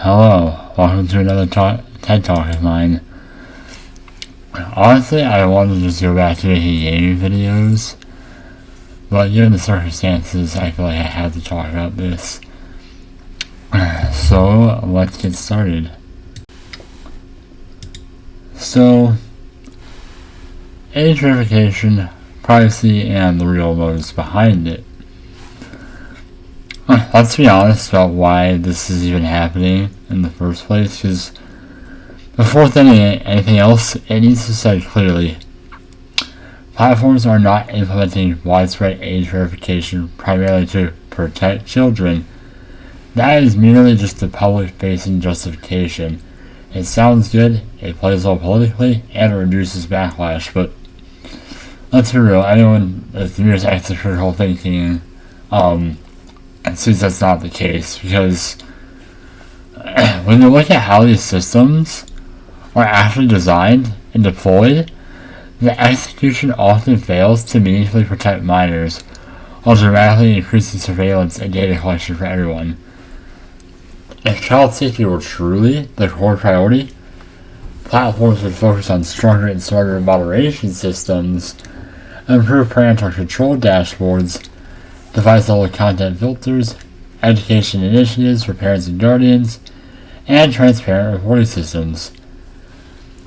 Hello, welcome to another TED Talk of mine. Honestly, I wanted to just go back to making gaming videos, but given the circumstances, I feel like I had to talk about this. So, let's get started. So, age verification, privacy, and the real motives behind it. Let's be honest about why this is even happening in the first place, because before anything else, it needs to be said clearly. Platforms are not implementing widespread age verification primarily to protect children. That is merely just a public-facing justification. It sounds good, it plays well politically, and it reduces backlash, but let's be real, anyone with mere acts of critical thinking, sees that's not the case, because when you look at how these systems are actually designed and deployed, the execution often fails to meaningfully protect minors, while dramatically increasing surveillance and data collection for everyone. If child safety were truly the core priority, platforms would focus on stronger and smarter moderation systems, improve parental control dashboards, device-level content filters, education initiatives for parents and guardians, and transparent reporting systems.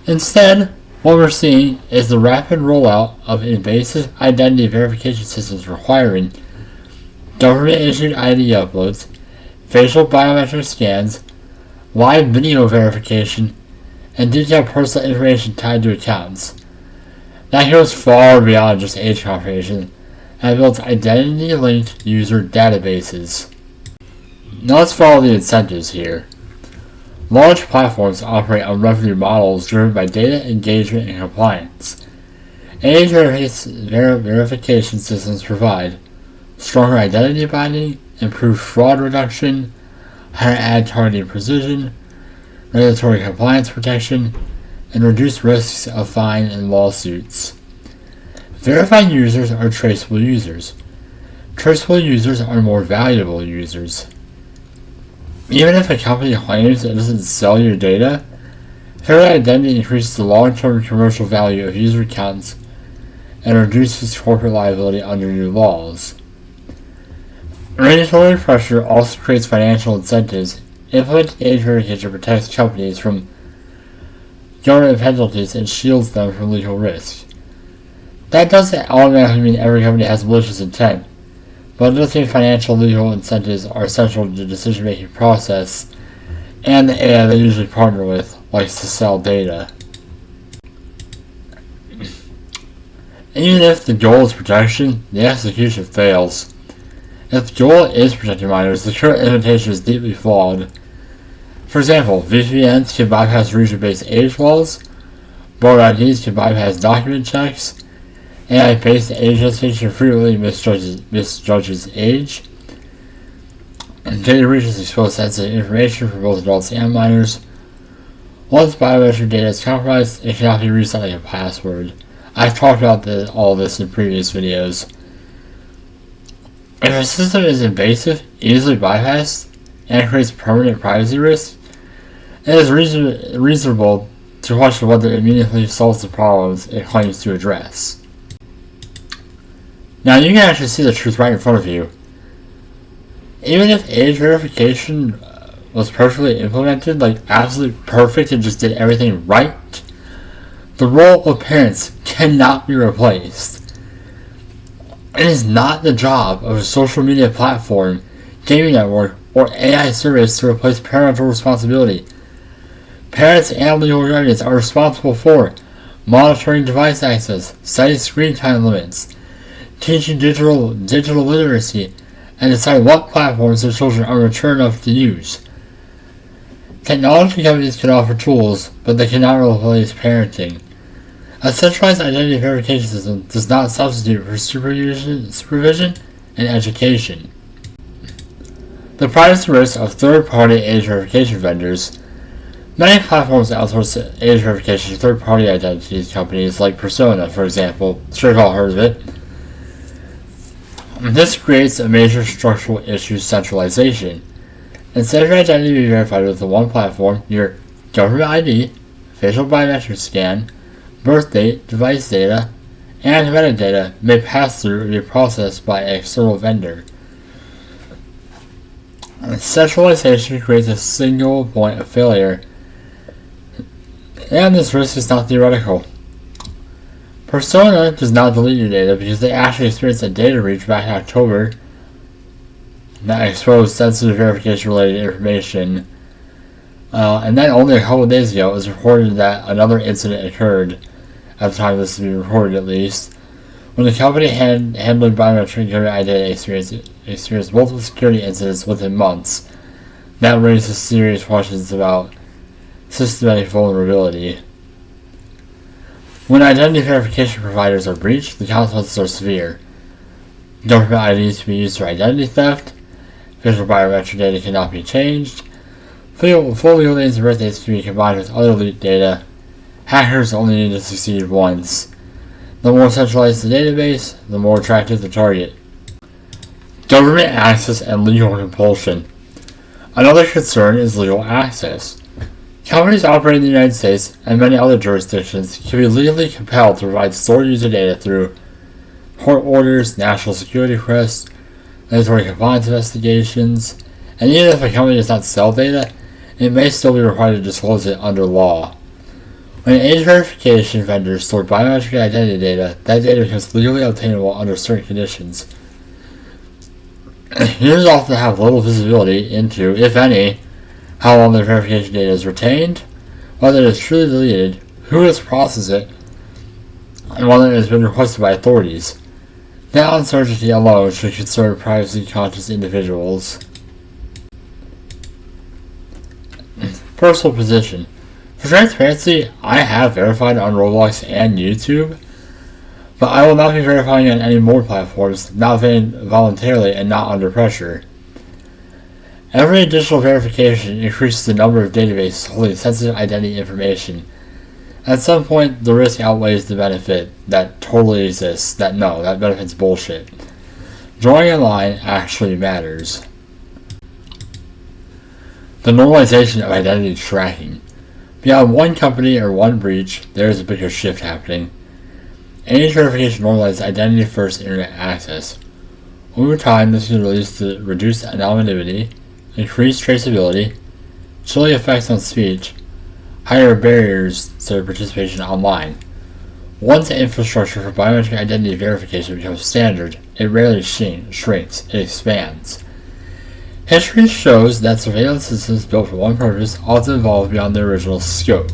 Instead, what we're seeing is the rapid rollout of invasive identity verification systems requiring government-issued ID uploads, facial biometric scans, live video verification, and detailed personal information tied to accounts. That goes far beyond just age confirmation and builds identity-linked user databases. Now let's follow the incentives here. Large platforms operate on revenue models driven by data engagement and compliance. Age verification systems provide stronger identity binding, improved fraud reduction, higher ad targeting precision, regulatory compliance protection, and reduced risks of fine and lawsuits. Verified users are traceable users. Traceable users are more valuable users. Even if a company claims it doesn't sell your data, fair identity increases the long-term commercial value of user accounts and reduces corporate liability under new laws. Regulatory pressure also creates financial incentives. Implementing age verification protects companies from government penalties and shields them from legal risk. That doesn't automatically mean every company has malicious intent, but it does mean financial legal incentives are central to the decision-making process, and the AI they usually partner with likes to sell data. Even if the goal is protection, the execution fails. If the goal is protecting minors, the current implementation is deeply flawed. For example, VPNs can bypass region-based age laws, board IDs can bypass document checks, AI-based age estimation frequently misjudges age, and data breaches expose sensitive information for both adults and minors. Once biometric data is compromised, it cannot be reset like a password. I've talked about all this in previous videos. If a system is invasive, easily bypassed, and creates permanent privacy risks, it is reasonable to question whether it immediately solves the problems it claims to address. Now you can actually see the truth right in front of you. Even if age verification was perfectly implemented, like absolutely perfect and just did everything right, the role of parents cannot be replaced. It is not the job of a social media platform, gaming network, or AI service to replace parental responsibility. Parents and legal guardians are responsible for monitoring device access, setting screen time limits, teaching digital literacy, and decide what platforms their children are mature enough to use. Technology companies can offer tools, but they cannot replace parenting. A centralized identity verification system does not substitute for supervision and education. The privacy risks of third-party age verification vendors. Many platforms outsource age verification to third-party identity companies like Persona, for example. Sure, you've all heard of it. This creates a major structural issue: centralization. Instead of your identity being verified with the one platform, your government ID, facial biometric scan, birth date, device data, and metadata may pass through and be processed by an external vendor. Centralization creates a single point of failure, and this risk is not theoretical. Persona does not delete your data because they actually experienced a data breach back in October that exposed sensitive verification-related information. And then only a couple of days ago, it was reported that another incident occurred, at the time this is being reported at least, when the company handling biometric government identity experienced multiple security incidents within months. That raises serious questions about systematic vulnerability. When identity verification providers are breached, the consequences are severe. Government IDs can be used for identity theft, facial biometric data cannot be changed, full legal names and birth dates can be combined with other leaked data, hackers only need to succeed once. The more centralized the database, the more attractive the target. Government access and legal compulsion. Another concern is legal access. Companies operating in the United States and many other jurisdictions can be legally compelled to provide stored user data through court orders, national security requests, mandatory compliance investigations, and even if a company does not sell data, it may still be required to disclose it under law. When age verification vendors store biometric identity data, that data becomes legally obtainable under certain conditions. Users often have little visibility into, if any, how long their verification data is retained, whether it is truly deleted, who has processed it, and whether it has been requested by authorities. That uncertainty alone should concern privacy-conscious individuals. Personal position. For transparency, I have verified on Roblox and YouTube, but I will not be verifying on any more platforms, not voluntarily and not under pressure. Every additional verification increases the number of databases holding sensitive identity information. At some point, the risk outweighs the benefit that totally exists, that benefit's bullshit. Drawing a line actually matters. The normalization of identity tracking. Beyond one company or one breach, there is a bigger shift happening. Age verification normalizes identity-first internet access. Over time, this can lead to reduced anonymity, increased traceability, chilling effects on speech, higher barriers to participation online. Once the infrastructure for biometric identity verification becomes standard, it rarely shrinks, it expands. History shows that surveillance systems built for one purpose often evolve beyond their original scope.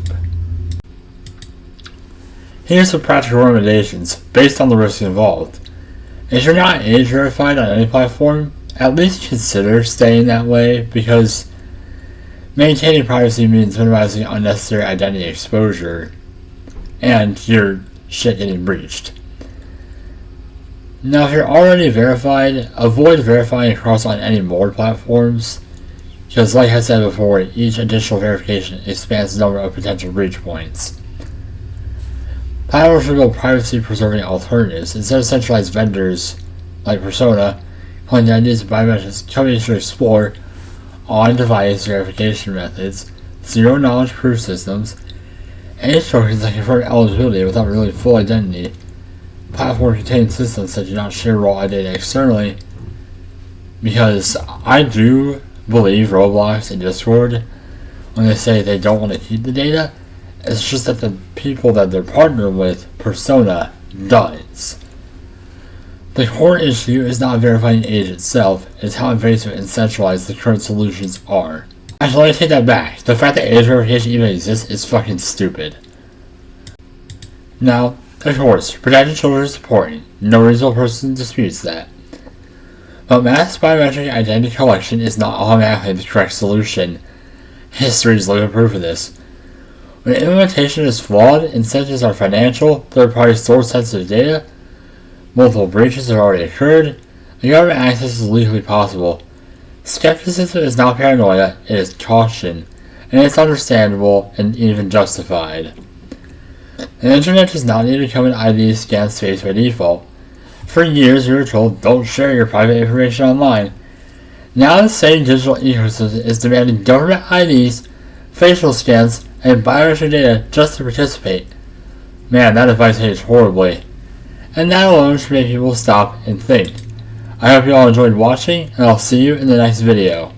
Here's some practical recommendations based on the risks involved. If you're not age verified on any platform, at least consider staying that way, because maintaining privacy means minimizing unnecessary identity exposure and your shit getting breached. Now, if you're already verified, avoid verifying across on any more platforms, because like I said before, each additional verification expands the number of potential breach points. Platforms should build privacy-preserving alternatives. Instead of centralized vendors like Persona collecting ideas of biometrics, companies should explore on-device verification methods, zero-knowledge proof systems, age tokens that confirm eligibility without revealing full identity, platform containing systems that do not share raw data externally, because I do believe Roblox and Discord when they say they don't want to keep the data. It's just that the people that they're partnered with, Persona, does. The core issue is not verifying age itself, it's how invasive and centralized the current solutions are. Actually, let me take that back. The fact that age verification even exists is fucking stupid. Now, of course, protecting children is important. No reasonable person disputes that. But mass biometric identity collection is not automatically the correct solution. History is living proof of this. When implementation is flawed, incentives are financial, third-party source sensitive data, multiple breaches have already occurred, and government access is legally possible. Skepticism is not paranoia, it is caution, and it's understandable and even justified. The internet does not need to become an ID scan space by default. For years we were told, don't share your private information online. Now the same digital ecosystem is demanding government IDs, facial scans, and biometric data just to participate. Man, that device aged horribly. And that alone should make people stop and think. I hope you all enjoyed watching, and I'll see you in the next video.